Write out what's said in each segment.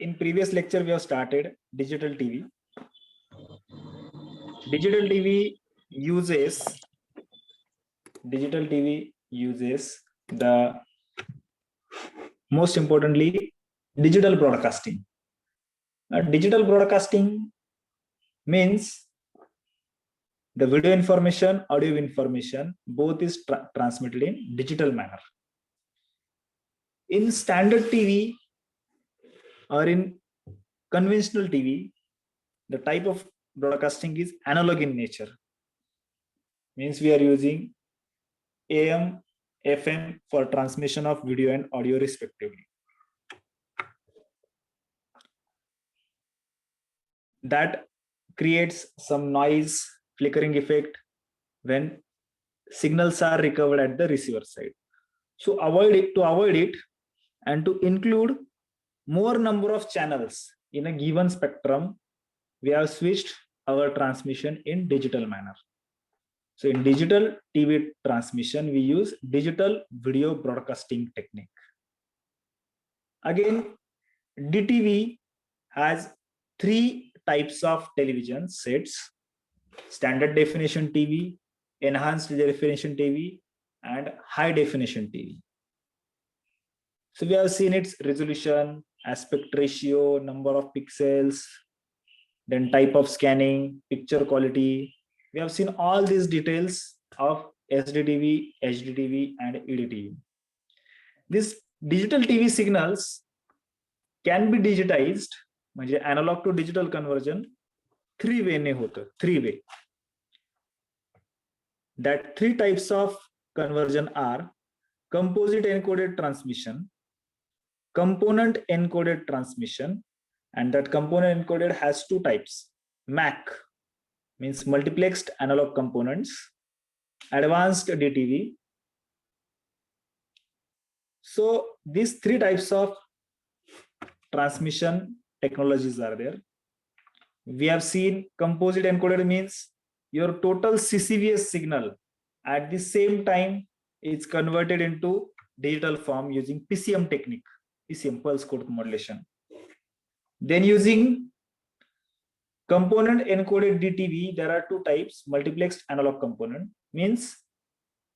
in previous lecture we have started digital TV. Digital TV uses the most importantly digital broadcasting. Digital broadcasting means the video information, audio information, both is transmitted in digital manner. In standard TV or in conventional TV, the type of broadcasting is analog in nature. Means we are using AM, FM for transmission of video and audio respectively. That creates some noise, flickering effect when signals are recovered at the receiver side. So to avoid it and to include more number of channels in a given spectrum, we have switched our transmission in digital manner. So in digital TV transmission, we use digital video broadcasting technique. Again, DTV has three types of television sets: standard definition TV, enhanced definition TV, and high definition TV. So we have seen its resolution, aspect ratio, number of pixels, then type of scanning, picture quality. We have seen all these details of SDTV, HDTV, and EDTV. These digital TV signals can be digitized, म्हणजे analog to digital conversion, three-way ने होतं, three-way. That three types of conversion are composite encoded transmission, component encoded transmission, and that component encoded has two types: MAC means multiplexed analog components, advanced DTV. So these three types of transmission technologies are there. We have seen composite encoded means your total CCVS signal at the same time is converted into digital form using PCM technique, PCM pulse code modulation. Then using component encoded DTV, there are two types: multiplexed analog component means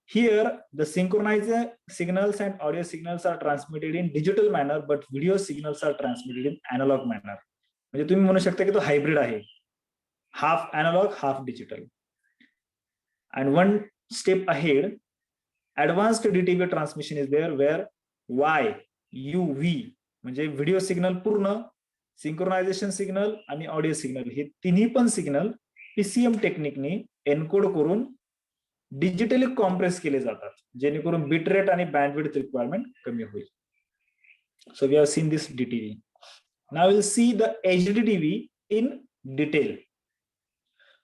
here the synchronized signals and audio signals are transmitted in digital manner, but video signals are transmitted in analog manner. म्हणजे तुम्ही म्हणू शकता की तो hybrid आहे, half analog, half digital. And one step ahead, advanced DTV transmission is there, where Y, U, V म्हणजे video signal पूर्ण, synchronization signal आणि ऑडिओ सिग्नल हे तिन्ही पण सिग्नल पीसीएम टेक्निकने एन्कोड करून डिजिटली कॉम्प्रेस केले जातात, जेणेकरून बिट रेट आणि बँडविड्थ रिक्वायरमेंट कमी होईल. So we have seen this DTV. Now we'll see the HDTV in detail.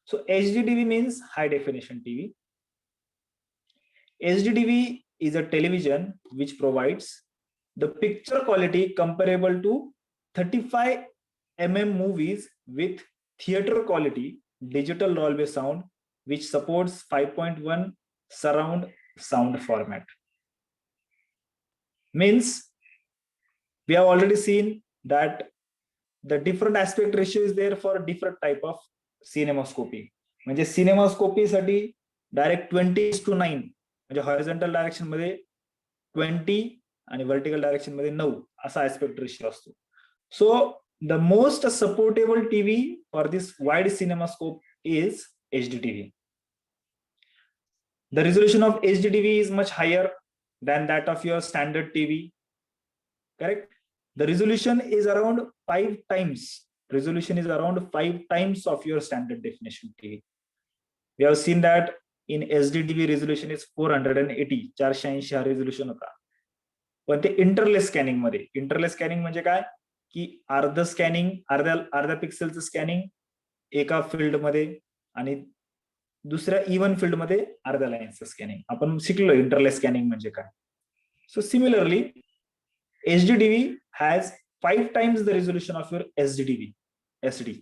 So HDTV means high definition TV. HDTV is a television which provides the picture quality comparable to 35 mm movies with theater quality digital Dolby sound, which supports 5.1 surround sound format. Means we have already seen that the different aspect ratio is there for different type of cinemascopy. म्हणजे सिनेमास्कोपी साठी direct 20:9 म्हणजे horizontal direction मध्ये 20 आणि vertical direction मध्ये 9 असा aspect ratio असतो. So the most supportable TV for this wide CinemaScope is HDTV. The resolution of HDTV is much higher than that of your standard TV. Correct? The resolution is around 5 times. Resolution is around 5 times of your standard definition TV. We have seen that in SDTV resolution is 480, 480 हा resolution होता. पण ते interlace scanning मध्ये, interlace scanning म्हणजे काय की अर्ध scanning, अर्ध्या पिक्सेलचं स्कॅनिंग एका फील्ड मध्ये आणि दुसऱ्या इव्हन फील्ड मध्ये अर्ध्या लाईनचं स्कॅनिंग. आपण शिकलो इंटरलेस स्कॅनिंग म्हणजे काय. So similarly HDTV has 5 times the resolution of your SD.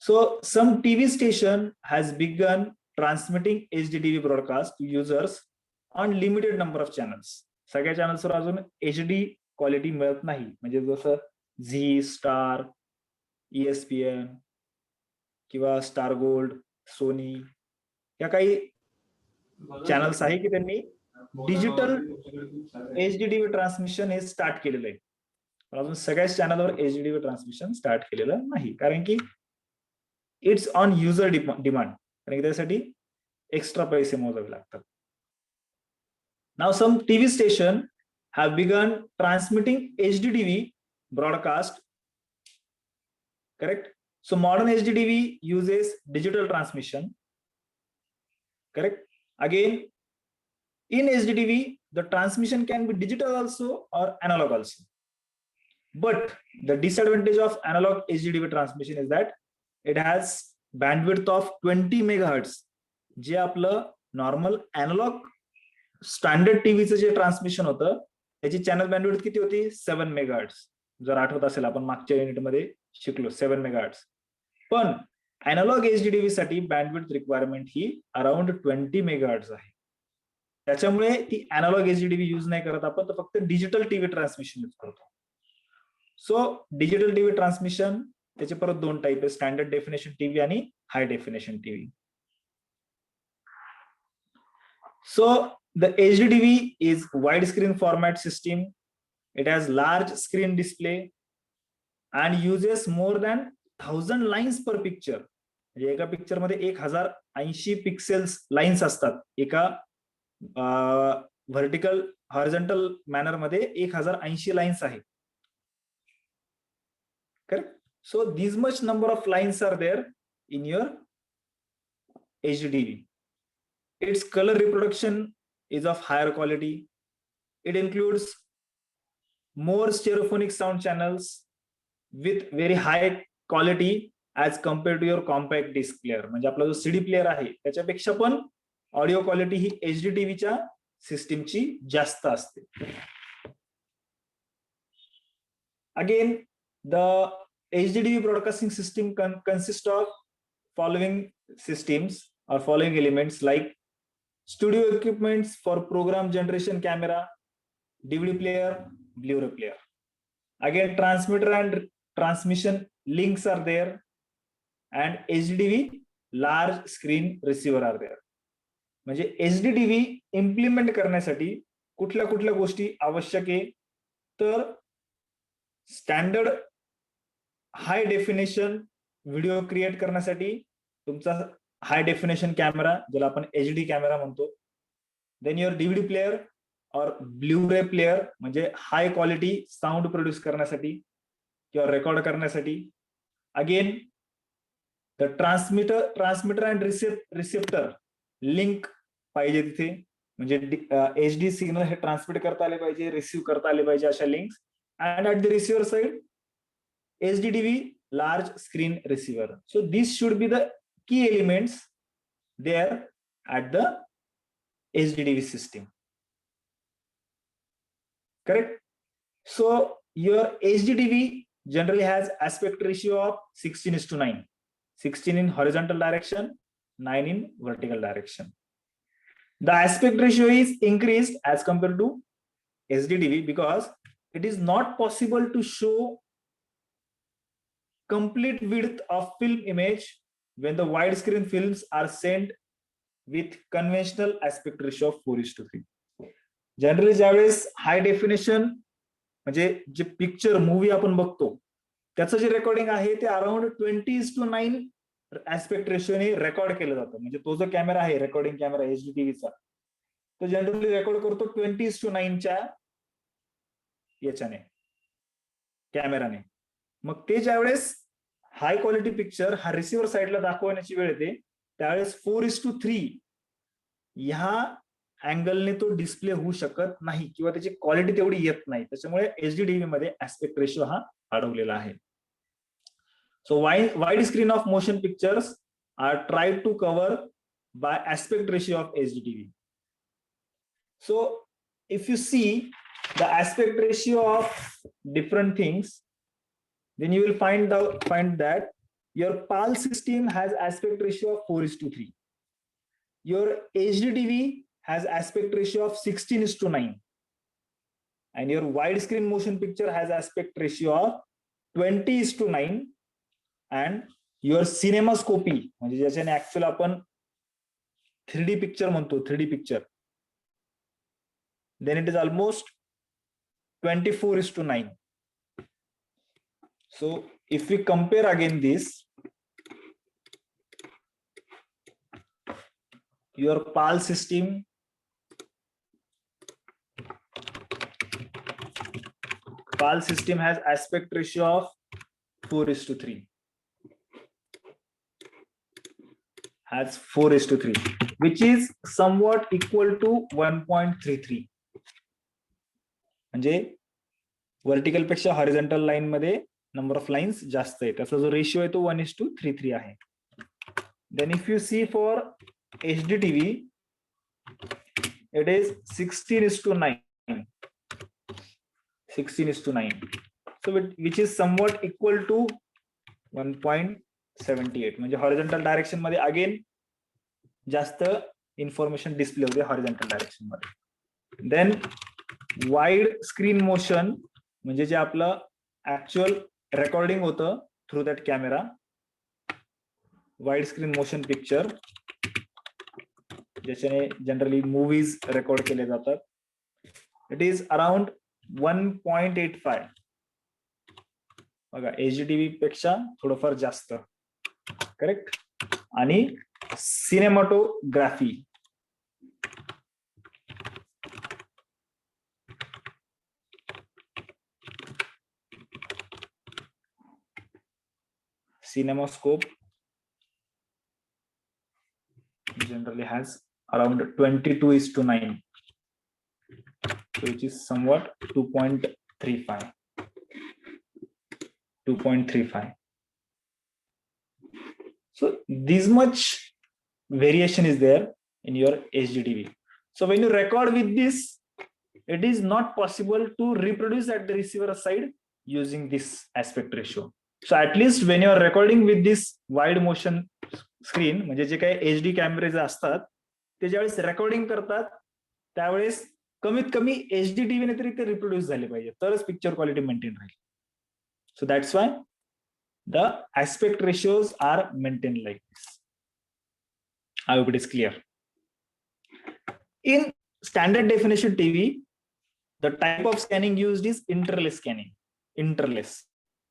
So some TV station has begun transmitting HDTV broadcast to users on limited number of channels. सगळ्या चॅनल्सवर अजून HD quality मिळत नाही. म्हणजे जसं झी, स्टार, ESPN किंवा स्टार गोल्ड, सोनी, या काही चॅनल्स आहे की त्यांनी डिजिटल HDTV ट्रान्समिशन हे स्टार्ट केलेलं आहे. पण अजून सगळ्याच चॅनलवर HDTV ट्रान्समिशन स्टार्ट केलेलं नाही, कारण की इट्स ऑन युजर डिमांड, कारण की त्यासाठी एक्स्ट्रा पैसे मोजावे लागतात. नाव सम TV station have begun transmitting HDTV broadcast. Correct. So modern HDTV uses digital transmission. Correct. Again, in HDTV, the transmission can be digital also or analog also. But the disadvantage of analog HDTV transmission is that it has bandwidth of 20 megahertz. जे आपलं normal analogue standard टीव्हीचं जे transmission होतं त्याची channel bandwidth किती होती? 7 megahertz. जर आठवत असेल आपण मागच्या युनिटमध्ये शिकलो 7 मेगाहर्ट्ज. पण एनालॉग HDTV साठी बँडविड्थ रिक्वायरमेंट ही अराउंड 20 मेगाहर्ट्ज आहे. त्याच्यामुळे ती एनालॉग HDTV यूज नाही करत आपण, तर फक्त डिजिटल टीव्ही ट्रान्समिशन यूज करतो. सो डिजिटल टीव्ही ट्रान्समिशन त्याचे परत दोन टाईप आहे, स्टँडर्ड डेफिनेशन टीव्ही आणि high definition TV. So the HDTV is widescreen format system. It has large screen display and uses more than 1000 lines per picture. म्हणजे एका picture मध्ये 1080 pixels lines असतात. एका व्हर्टिकल हॉरिझॉन्टल मॅनर मध्ये 1080 lines आहेत. Correct. So this much number of lines are there in your HDTV. Its color reproduction is of higher quality. It includes more stereophonic sound channels with very high quality as compared to your compact disc player. म्हणजे आपला जो CD player आहे त्याच्यापेक्षा पण audio quality ही HDTVच्या सिस्टीमची जास्त असते. Again, the HDTV broadcasting system consists of following systems or following elements like studio equipments for program generation camera, DVD player, Blu-ray player. Again, transmitter and transmission links are there, and HDTV large screen receiver are there. म्हणजे HDTV implement करण्यासाठी कुठल्या कुठल्या गोष्टी आवश्यक आहे? तर standard हाय definition video create करण्यासाठी तुमचा हाय डेफिनेशन कॅमेरा, ज्याला आपण HD कॅमेरा म्हणतो. देन युअर DVD प्लेअर और ब्ल्यू-रे प्लेअर, म्हणजे हाय क्वालिटी साऊंड प्रोड्यूस करण्यासाठी किंवा रेकॉर्ड करण्यासाठी. Again the transmitter and receptor link पाहिजे तिथे, म्हणजे HD सिग्नल हे ट्रान्समिट करता आले पाहिजे, रिसिव्ह करता आले पाहिजे, अशा links. And at the receiver side HDTV large screen receiver. So this should be the key elements there at the HDTV system. Correct. So your HDTV generally has aspect ratio of 16:9. 16 in horizontal direction, 9 in vertical direction. The aspect ratio is increased as compared to HDTV because it is not possible to show complete width of film image when the widescreen films are sent with conventional aspect ratio of 4:3. Generally ज्यावेळेस हाय definition म्हणजे जे picture movie आपण बघतो त्याचं जे recording आहे ते around 20:9 aspect रेशिओने record केलं जातं. म्हणजे तो जो कॅमेरा आहे, रेकॉर्डिंग कॅमेरा HDTVचा, तो जनरली रेकॉर्ड करतो 20:9च्या याच्याने, कॅमेराने. मग ते ज्यावेळेस हाय क्वालिटी पिक्चर हा रिसिव्हर साइडला दाखवण्याची वेळ येते त्यावेळेस 4:3 ह्या अँगलने तो डिस्प्ले होऊ शकत नाही किंवा त्याची क्वालिटी तेवढी येत नाही. त्याच्यामुळे HDTV मध्ये ऍस्पेक्ट रेशिओ हा वाढवलेला आहे. So wide screen of motion pictures are tried to cover by aspect ratio of HDTV. So if you see the aspect ratio of different things, then you will find that your PAL system has aspect ratio of 4:3. Your HDTV has aspect ratio of 16:9, and your widescreen motion picture has aspect ratio of 20:9 and your cinemascopy म्हणजे ज्याच्याने actual आपण 3D picture म्हणतो 3D picture, then it is almost 24:9. So if we compare again this, your PAL system has aspect ratio of 4:3. Has 4:3, which is somewhat equal to 1.33. म्हणजे vertical पेक्षा horizontal line मध्ये number of lines जास्त आहे, त्याचा जो ratio आहे तो 1:33 आहे. Then if you see for HD TV, it is 16:9. 16:9. So which is somewhat equal to 1.78. म्हणजे हॉरिझॉन्टल डायरेक्शन मध्ये अगेन जास्त इन्फॉर्मेशन डिस्प्ले होते हॉरिझॉन्टल डायरेक्शन मध्ये. देन वाईड स्क्रीन मोशन म्हणजे जे आपलं ऍक्च्युअल रेकॉर्डिंग होतं through that camera, wide screen motion picture ज्याच्याने generally movies record केले जातात, इट इज अराउंड 1.85. बघा HD TV पेक्षा थोडंफार जास्त, करेक्ट. आणि cinematography CinemaScope generally has around 22:9, which is somewhat 2.35. 2.35. So this much variation is there in your HD TV. So when you record with this, it is not possible to reproduce at the receiver side using this aspect ratio. So at least when you are recording with this wide motion screen, म्हणजे जे काही HD कॅमेरे असतात ते ज्यावेळेस recording करतात त्यावेळेस कमीत कमी HD TV ने तरी ते रिप्रोड्यूस झाले पाहिजे, तरच picture quality maintain Raheel. So that's why the aspect ratios are maintained like this. I hope it is clear. In standard definition TV, the type of scanning used is interlace scanning. Interlace.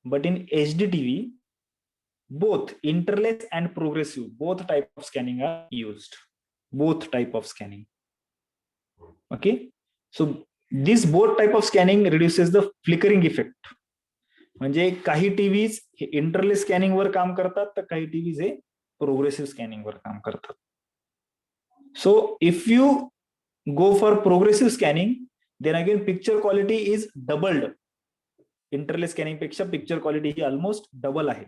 But in HD TV, both interlace and progressive, both type of scanning are used. Both type of scanning. Okay. So this both type of scanning reduces the flickering effect. म्हणजे काही TVs हे interlace scanning वर काम करतात तर काही TVs हे progressive scanning वर काम करतात. So if you go for progressive scanning, then again picture quality is doubled. Interlace scanning पेक्षा पिक्चर क्वालिटी ही ऑलमोस्ट डबल आहे,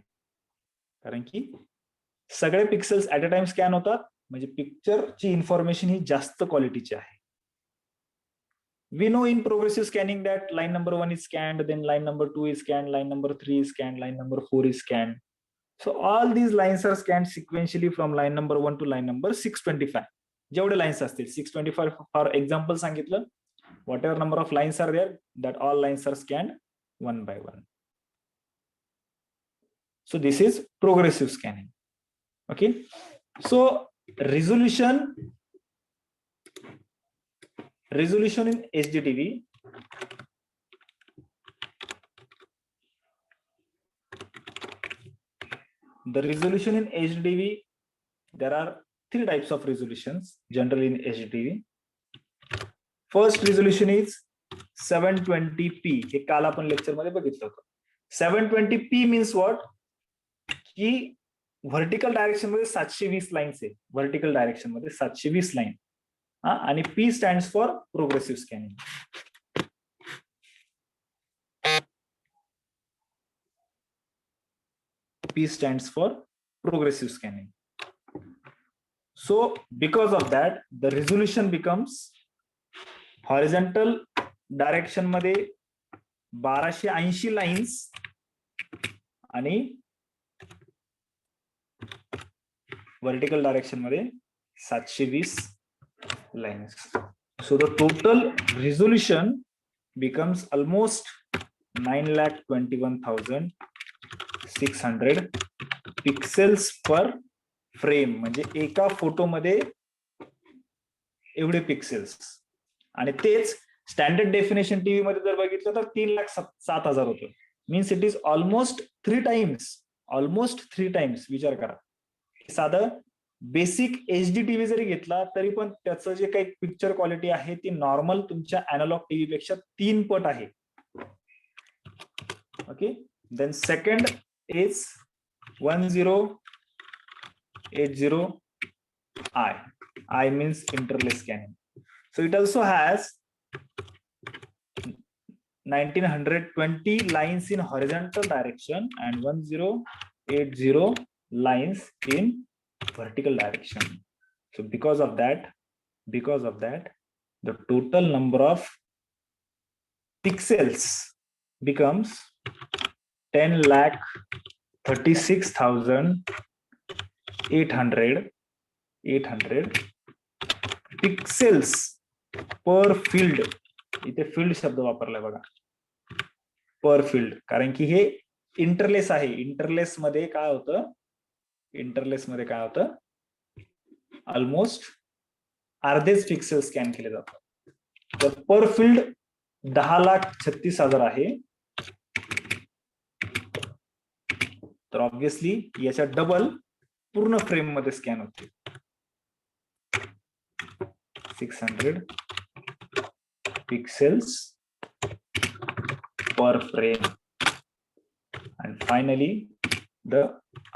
कारण की सगळे pixels at a time scan होतात, म्हणजे पिक्चरची इन्फॉर्मेशन ही जास्त क्वालिटीची आहे. We know in progressive scanning that line number 1 is scanned, then line number 2 is scanned, line number 3 is scanned, line number 4 is scanned. So all these lines are scanned sequentially from line number 1 to line number 625. जेवढे lines असतील 625 for example सांगितलं, whatever number of lines are there, that all lines are scanned one by one. So this is progressive scanning. Okay. So resolution in HD TV, the resolution in HD TV, there are three types of resolutions generally in HD TV. First resolution is 720p. हे काल आपण lecture मध्ये बघितलं होतं. 720p means what? की vertical direction मध्ये 720 lines आहे, vertical direction मध्ये 720 line. आणि P stands for progressive scanning. P stands for progressive scanning. So because of that, the resolution becomes horizontal direction मध्ये 1280 लाईन्स आणि vertical direction मध्ये 720 lines. So the total resolution becomes almost 9,21,600 pixels पर frame, म्हणजे एका फोटोमध्ये एवढे pixels. आणि तेच स्टँडर्ड डेफिनेशन टीव्ही मध्ये जर बघितलं तर 3,07,000 होतं. Means it is almost 3 times. विचार करा. साधं बेसिक HD टीव्ही जरी घेतला तरी पण त्याचं जे काही पिक्चर क्वालिटी आहे ती नॉर्मल तुमच्या अॅनालॉग टीव्ही पेक्षा 3 पट आहे. Okay. Then second is 1080i. I means interlace scanning. So it also has 1920 lines in horizontal direction and 1080 lines in vertical direction. So because of that, the total number of pixels becomes 10,36,800 pixels पर field. इथे field शब्द वापरलाय बघा, पर field, कारण की हे interlace आहे. Interlace मध्ये काय होतं, ऑलमोस्ट अर्धेच पिक्सेल स्कॅन केले जातात. तर पर फील्ड 10,36,000 आहे. तर ऑब्विसली याच्या डबल पूर्ण फ्रेम मध्ये स्कॅन होते. 600 pixels per frame. And finally, the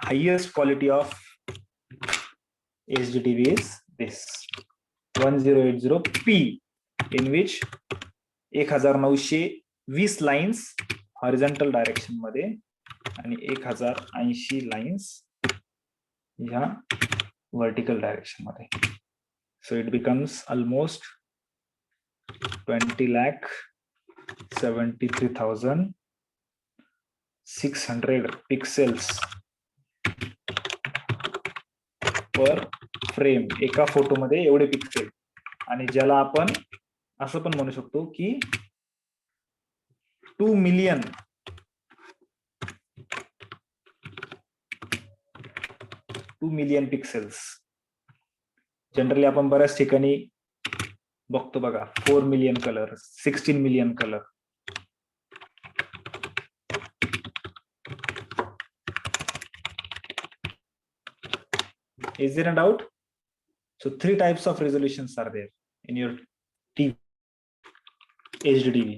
highest quality of HD TV is this 1080p, in which 1920 lines horizontal direction मध्ये आणि 1080 lines या vertical direction मध्ये. So it becomes almost 20,73,600 pixels पर frame. एका फोटोमध्ये एवढे पिक्सेल. आणि ज्याला आपण असं पण म्हणू शकतो की 2 मिलियन पिक्सेल्स. जनरली आपण बऱ्याच ठिकाणी बघतो बघा, 4 million colour, 16 million colour. Is there a doubt? So 3 types of resolutions are there in your TV, HD TV,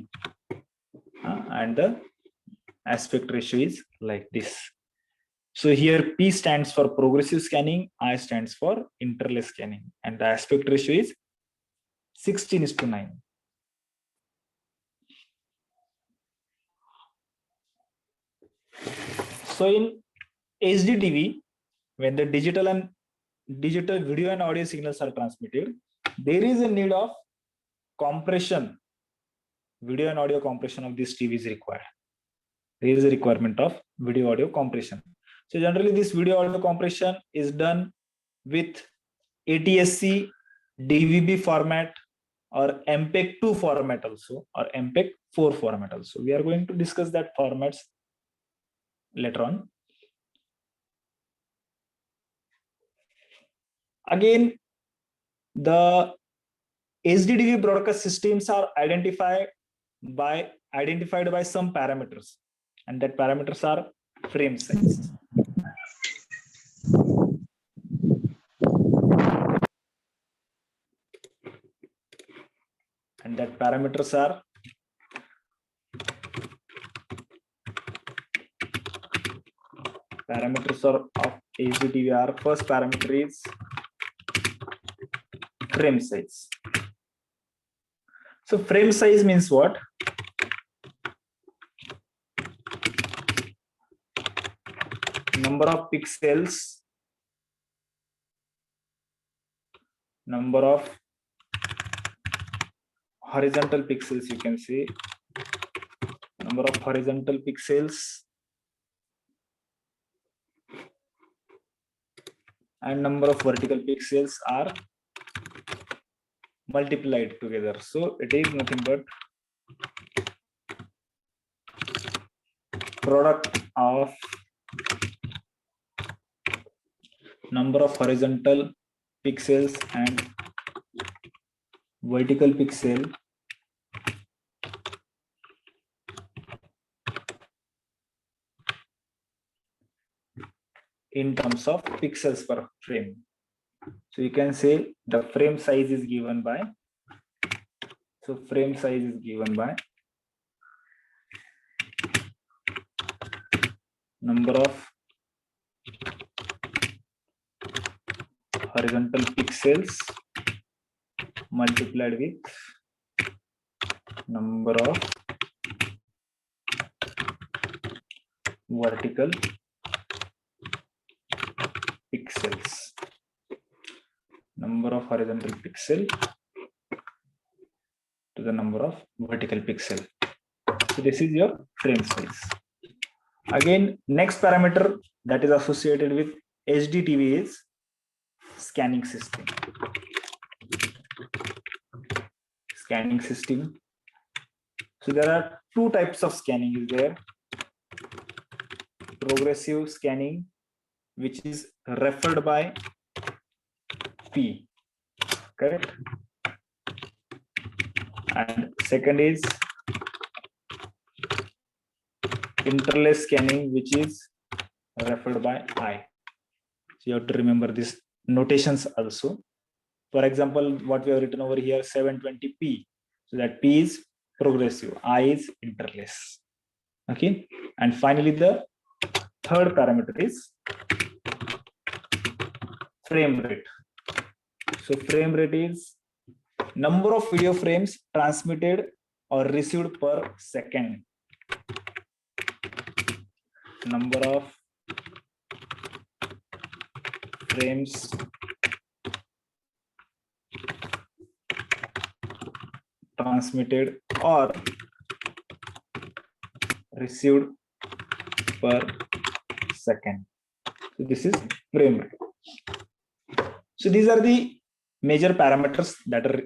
and the aspect ratio is like this. So here P stands for progressive scanning, I stands for interlace scanning, and the aspect ratio is 16:9. So in HD TV, when the digital video and audio signals are transmitted, there is a need of compression. Video and audio compression of this TV is required. There is a requirement of video audio compression. So generally this video audio compression is done with ATSC, DVB format, or MPEG 2 format also, or MPEG 4 format also. We are going to discuss that formats later on. Again, the HDTV broadcast systems are identified by some parameters, and that parameters are frame size. And that parameters are of HDTV are, first parameter is frame size. So frame size means what? Number of pixels, number of horizontal pixels, you can say number of horizontal pixels and number of vertical pixels are multiplied together. So it is nothing but product of number of horizontal pixels and vertical pixel in terms of pixels per frame. So you can say the frame size is given by, so frame size is given by number of horizontal pixels multiplied with number of vertical pixels, number of horizontal pixel to the number of vertical pixel. So this is your frame size. Again, next parameter that is associated with HDTV is scanning system. Scanning system. So there are two types of scanning is there. Progressive scanning, which is referred by P, correct? And second is interlace scanning, which is referred by I. So you have to remember these notations also. For example, what we have written over here, 720p. So that P is progressive, I is interlace. Okay. And finally, the third parameter is frame rate. So frame rate is number of video frames transmitted or received per second. Number of frames transmitted or received per second. So this is frame rate. So these are the major parameters that are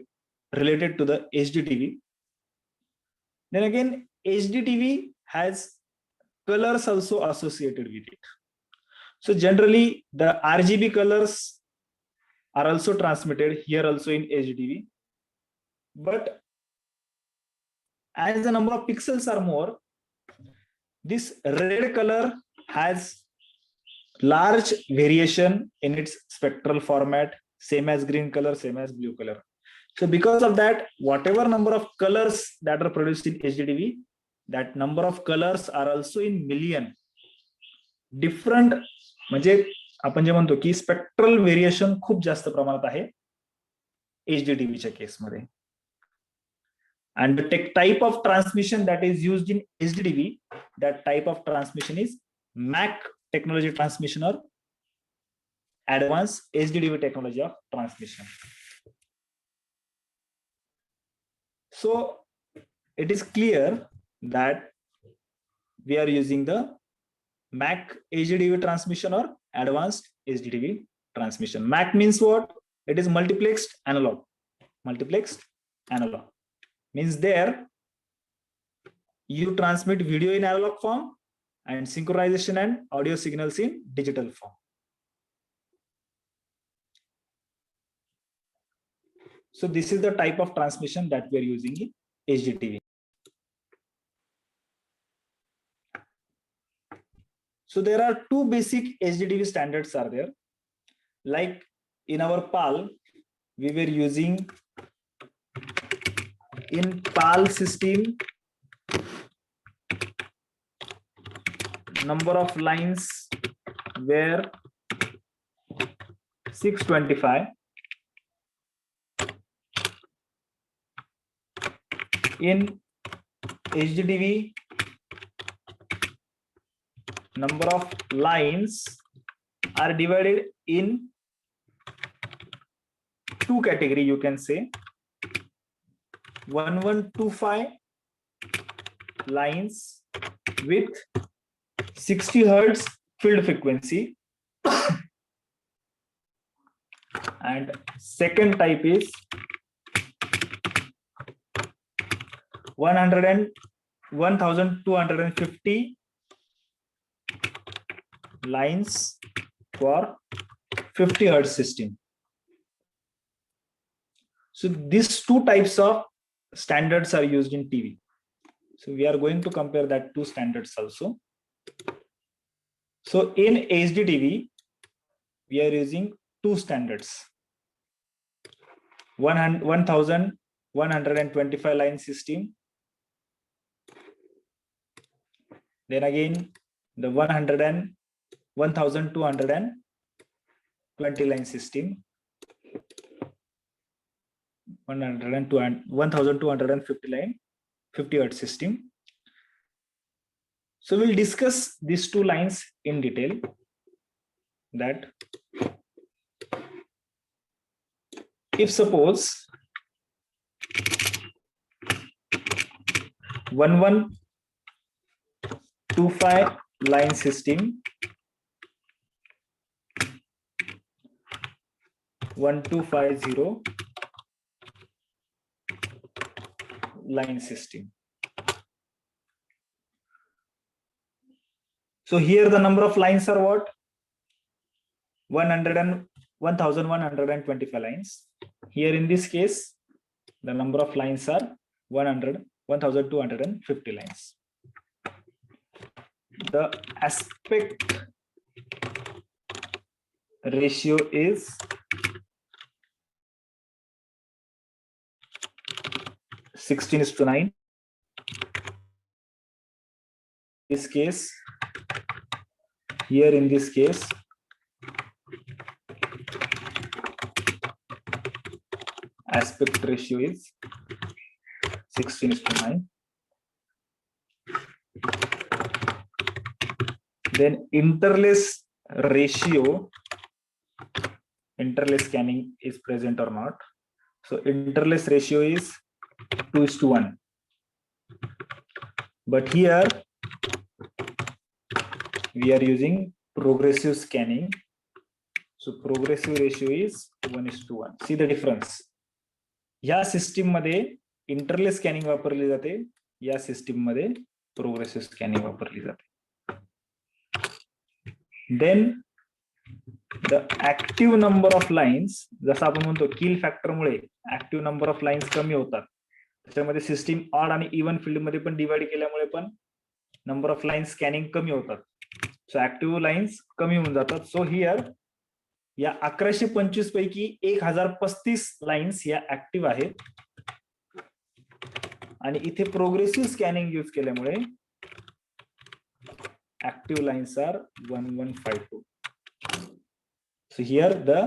related to the HDTV. Then again, HDTV has colors also associated with it. So generally, the RGB colors are also transmitted here also in HDTV. But as the number of pixels are more, this red color has large variation in its spectral format, same as green color, same as blue color. So because of that, whatever number of colors that are produced in HDTV, that number of colors are also in million. Different, म्हणजे आपण जे म्हणतो की spectral variation खूप जास्त प्रमाणात आहे HDTVच्या केसमध्ये. And the type of transmission that is used in HDTV, that type of transmission is MAC technology transmission or advanced HDTV technology of transmission. So it is clear that we are using the MAC HDTV transmission or advanced HDTV transmission. MAC means what? It is multiplexed analog. Multiplexed analog means there you transmit video in analog form and synchronization and audio signals in digital form. So this is the type of transmission that we are using in HDTV. So there are two basic HDTV standards are there. Like in our PAL, we were using in PAL system, number of lines were 625. In HDTV, number of lines are divided in two categories, you can say. 1125 lines with 60 Hertz field frequency. And second type is 1250 lines for 50 Hertz system. So these two types of standards are used in TV. So we are going to compare that two standards also. So in HD TV, we are using two standards. 1125 line system. Then again, the 1220 line system. 1250 line 50 Hertz system. So we'll discuss these two lines in detail. That if suppose 1125 line system, 1250 line system. So here the number of lines are what? 1125 lines. Here in this case, the number of lines are 1250 lines. The aspect ratio is 16:9. This case, here in this case, aspect ratio is 16:9. Then interlace ratio, interlace scanning is present or not. So interlace ratio is 2:1. But here we are using progressive scanning. So progressive ratio is 1:1. See the difference. या system मध्ये interlace scanning वापरली जाते, या system मध्ये progressive scanning वापरली जाते. Then the active number of lines, जसं आपण म्हणतो किल फॅक्टर मुळे ऍक्टिव्ह नंबर ऑफ लाईन्स कमी होतात, त्याच्यामध्ये सिस्टीम ऑड आणि इव्हन फील्ड मध्ये पण डिवाइड केल्यामुळे पण नंबर ऑफ लाईन्स स्कॅनिंग कमी होतात. सो ऍक्टिव्ह लाईन्स कमी होऊन जातात. सो हियर या 1125 पैकी 1035 लाईन्स या ऍक्टिव्ह आहेत आणि इथे प्रोग्रेसिव्ह स्कॅनिंग यूज केल्यामुळे active lines are 1152. So here the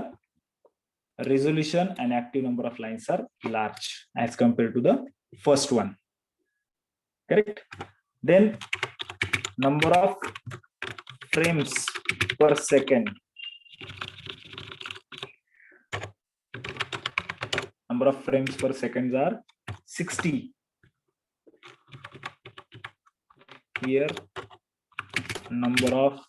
resolution and active number of lines are large as compared to the first one. Correct? Then number of frames per second. Number of frames per second are 60. Here number of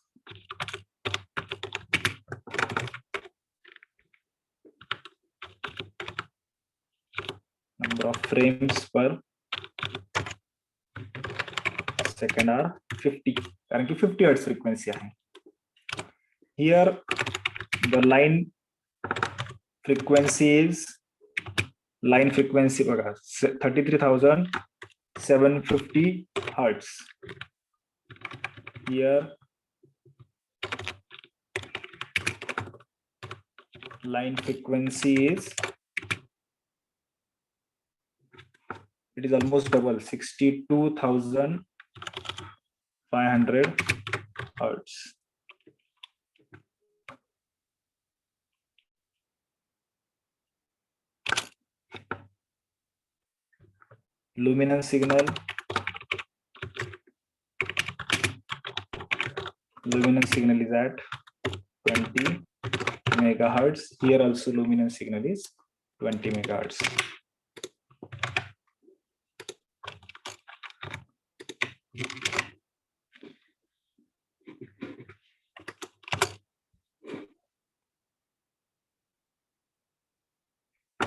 frames per second are 50, कारण की 50 Hz frequency आहे. Here the line frequency is बघा 33,750 Hz. Here line frequency is, it is almost double, 62,500 Hz. Luminance signal is at 20 megahertz. Here also luminance signal is 20 megahertz.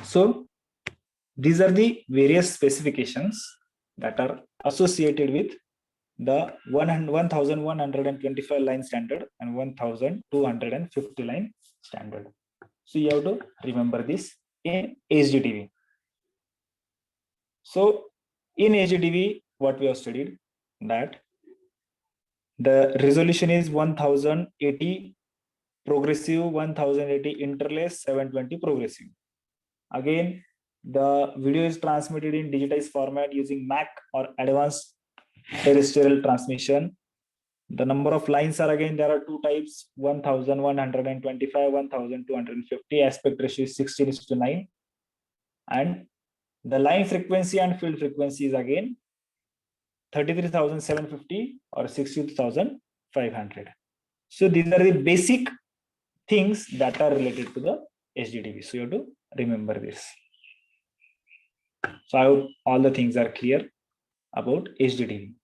So these are the various specifications that are associated with the 1125 line standard and 1250 line standard. So you have to remember this in HDTV. So in HDTV, what we have studied, that the resolution is 1080 progressive, 1080 interlace, 720 progressive. Again, the video is transmitted in digitized format using MAC or advanced terrestrial transmission. The number of lines are, again, there are two types, 1125, 1250. Aspect ratio is 16:9. And the line frequency and field frequency is again 33,750 or 62,500. So these are the basic things that are related to the HDTV. So you have to remember this. So I hope all the things are clear about HDTV.